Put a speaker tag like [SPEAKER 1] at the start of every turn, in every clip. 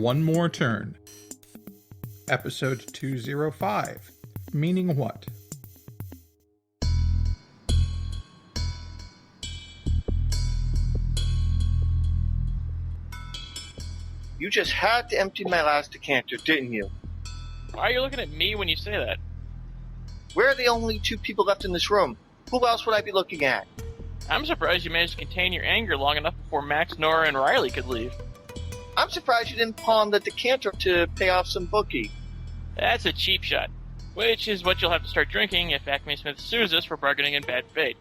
[SPEAKER 1] One More Turn. Episode 205. Meaning what?
[SPEAKER 2] You just had to empty my last decanter, didn't you?
[SPEAKER 3] Why are you looking at me when you say that?
[SPEAKER 2] We're the only two people left in this room. Who else would I be looking at?
[SPEAKER 3] I'm surprised you managed to contain your anger long enough before Max, Nora, and Riley could leave.
[SPEAKER 2] I'm surprised you didn't pawn the decanter to pay off some bookie.
[SPEAKER 3] That's a cheap shot, which is what you'll have to start drinking if Acme Smith sues us for bargaining in bad faith.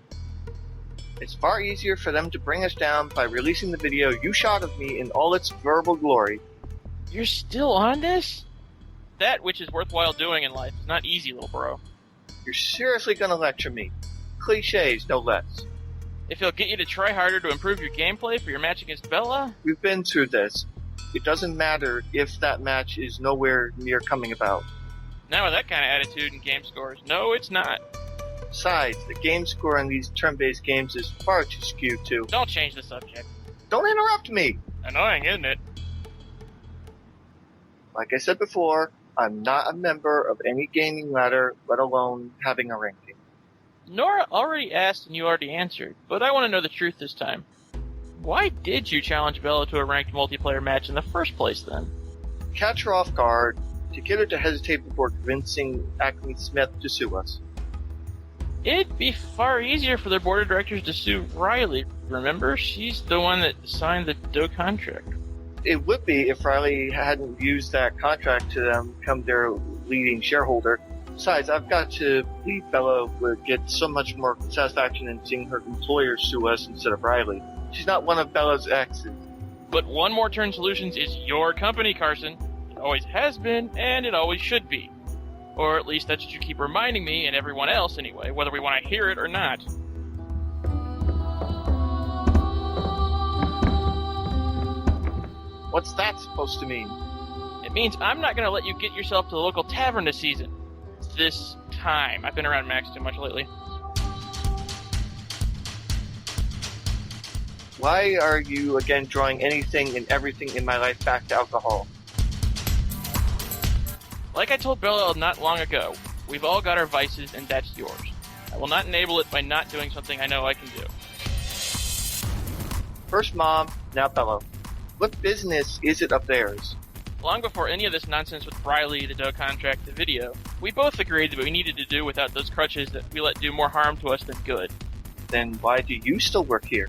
[SPEAKER 2] It's far easier for them to bring us down by releasing the video you shot of me in all its verbal glory.
[SPEAKER 3] You're still on this? That which is worthwhile doing in life is not easy, little bro.
[SPEAKER 2] You're seriously gonna lecture me. Cliches, no less.
[SPEAKER 3] If it'll get you to try harder to improve your gameplay for your match against Bella?
[SPEAKER 2] We've been through this. It doesn't matter if that match is nowhere near coming about.
[SPEAKER 3] Not with that kind of attitude in game scores. No, it's not.
[SPEAKER 2] Besides, the game score in these turn-based games is far too skewed too.
[SPEAKER 3] Don't change the subject.
[SPEAKER 2] Don't interrupt me!
[SPEAKER 3] Annoying, isn't it?
[SPEAKER 2] Like I said before, I'm not a member of any gaming ladder, let alone having a ranking.
[SPEAKER 3] Nora already asked and you already answered, but I want to know the truth this time. Why did you challenge Bella to a ranked multiplayer match in the first place, then?
[SPEAKER 2] Catch her off guard, to get her to hesitate before convincing Acme Smith to sue us.
[SPEAKER 3] It'd be far easier for their board of directors to sue Riley. Remember, she's the one that signed the Doe contract.
[SPEAKER 2] It would be if Riley hadn't used that contract to become their leading shareholder. Besides, I've got to believe Bella would get so much more satisfaction in seeing her employer sue us instead of Riley. She's not one of Bella's exes.
[SPEAKER 3] But One More Turn Solutions is your company, Carson. It always has been, and it always should be. Or at least that's what you keep reminding me, and everyone else anyway, whether we want to hear it or not.
[SPEAKER 2] What's that supposed to mean?
[SPEAKER 3] It means I'm not going to let you get yourself to the local tavern this season. This time. I've been around Max too much lately.
[SPEAKER 2] Why are you again drawing anything and everything in my life back to alcohol?
[SPEAKER 3] Like I told Bella not long ago, we've all got our vices and that's yours. I will not enable it by not doing something I know I can do.
[SPEAKER 2] First Mom, now Bella. What business is it of theirs?
[SPEAKER 3] Long before any of this nonsense with Riley, the Doe contract, the video, we both agreed that we needed to do without those crutches that we let do more harm to us than good.
[SPEAKER 2] Then why do you still work here?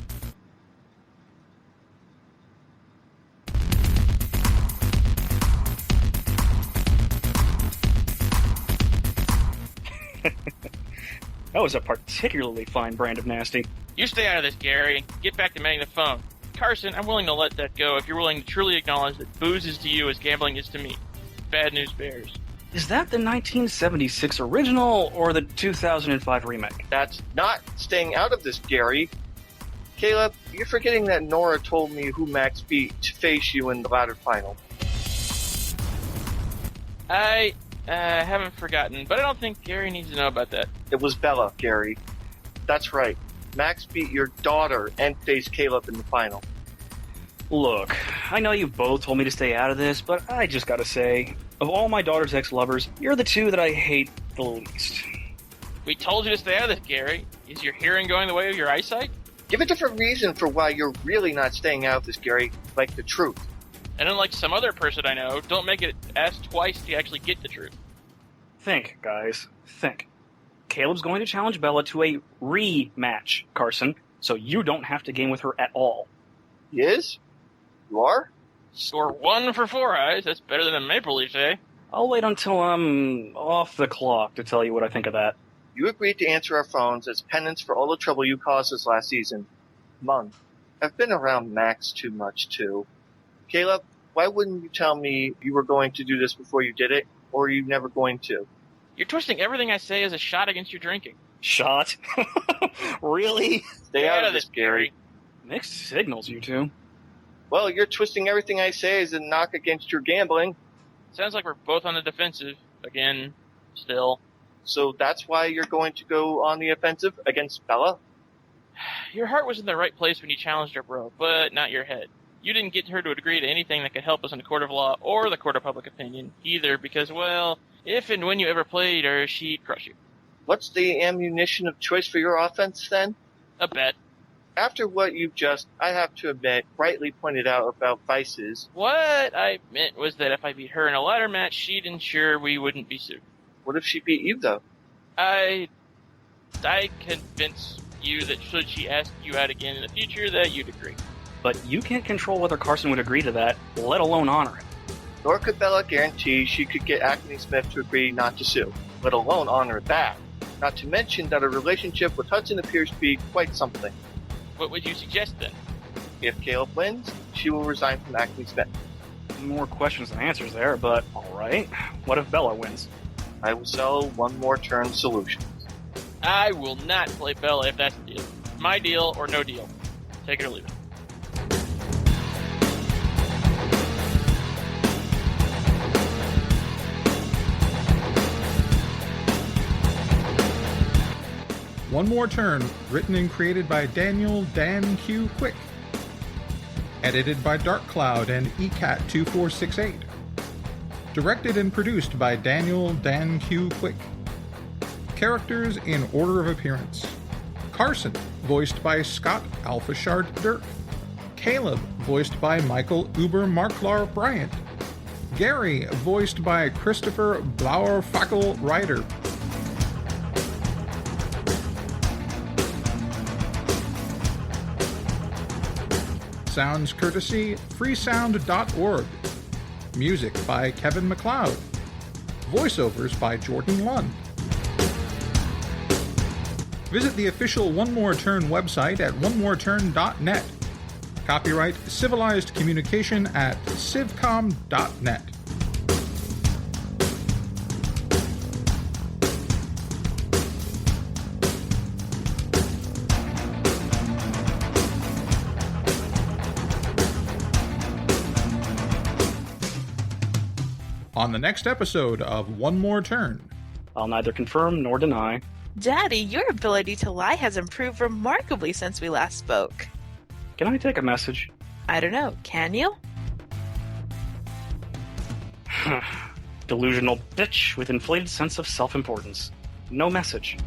[SPEAKER 4] That was a particularly fine brand of nasty.
[SPEAKER 3] You stay out of this, Gary, and get back to manning the phone. Carson, I'm willing to let that go if you're willing to truly acknowledge that booze is to you as gambling is to me. Bad news bears.
[SPEAKER 4] Is that the 1976 original or the 2005 remake?
[SPEAKER 2] That's not staying out of this, Gary. Caleb, you're forgetting that Nora told me who Max beat to face you in the ladder final.
[SPEAKER 3] I haven't forgotten, but I don't think Gary needs to know about that.
[SPEAKER 2] It was Bella, Gary. That's right. Max beat your daughter and faced Caleb in the final.
[SPEAKER 4] Look, I know you've both told me to stay out of this, but I just gotta say, of all my daughter's ex-lovers, you're the two that I hate the least.
[SPEAKER 3] We told you to stay out of this, Gary. Is your hearing going the way of your eyesight?
[SPEAKER 2] Give a different reason for why you're really not staying out of this, Gary. Like the truth.
[SPEAKER 3] And unlike some other person I know, don't make it ask twice to actually get the truth.
[SPEAKER 4] Think, guys. Think. Caleb's going to challenge Bella to a rematch, Carson, so you don't have to game with her at all.
[SPEAKER 2] He is? You are?
[SPEAKER 3] Score 1 for Four Eyes. That's better than a Maple Leafs, eh?
[SPEAKER 4] I'll wait until I'm off the clock to tell you what I think of that.
[SPEAKER 2] You agreed to answer our phones as penance for all the trouble you caused us last season. Mom, I've been around Max too much, too. Caleb, why wouldn't you tell me you were going to do this before you did it, or you never going to?
[SPEAKER 3] You're twisting everything I say as a shot against your drinking.
[SPEAKER 4] Shot? Really?
[SPEAKER 2] Stay out of this, Gary.
[SPEAKER 4] Mixed signals, you two.
[SPEAKER 2] Well, you're twisting everything I say as a knock against your gambling.
[SPEAKER 3] Sounds like we're both on the defensive. Again, still.
[SPEAKER 2] So that's why you're going to go on the offensive against Bella?
[SPEAKER 3] Your heart was in the right place when you challenged her, bro, but not your head. You didn't get her to agree to anything that could help us in the court of law or the court of public opinion either because, well, if and when you ever played her, she'd crush you.
[SPEAKER 2] What's the ammunition of choice for your offense, then?
[SPEAKER 3] A bet.
[SPEAKER 2] After what you've just, I have to admit, rightly pointed out about vices.
[SPEAKER 3] What I meant was that if I beat her in a ladder match, she'd ensure we wouldn't be sued.
[SPEAKER 2] What if she beat you, though?
[SPEAKER 3] I convince you that should she ask you out again in the future, that you'd agree.
[SPEAKER 4] But you can't control whether Carson would agree to that, let alone honor it.
[SPEAKER 2] Nor could Bella guarantee she could get Acme Smith to agree not to sue, let alone honor that. Not to mention that her relationship with Hudson appears to be quite something.
[SPEAKER 3] What would you suggest then?
[SPEAKER 2] If Caleb wins, she will resign from Acme Smith.
[SPEAKER 4] More questions than answers there, but alright. What if Bella wins?
[SPEAKER 2] I will sell One More Turn Solutions.
[SPEAKER 3] I will not play Bella if that's the deal. My deal or no deal. Take it or leave it.
[SPEAKER 1] One More Turn, written and created by Daniel Dan Q. Quick. Edited by Dark Cloud and ECAT2468. Directed and produced by Daniel Dan Q. Quick. Characters in order of appearance. Carson, voiced by Scott Alphashard Dirk. Caleb, voiced by Michael Uber Marklar Bryant. Gary, voiced by Christopher Blauer-Fackel Ryder. Sounds courtesy freesound.org. Music by Kevin MacLeod. Voiceovers by Jordan Lund. Visit the official One More Turn website at onemoreturn.net. Copyright Civilized Communication at civcom.net. On the next episode of One More Turn.
[SPEAKER 4] I'll neither confirm nor deny.
[SPEAKER 5] Daddy, your ability to lie has improved remarkably since we last spoke.
[SPEAKER 4] Can I take a message?
[SPEAKER 5] I don't know, can you?
[SPEAKER 4] Delusional bitch with inflated sense of self-importance. No message.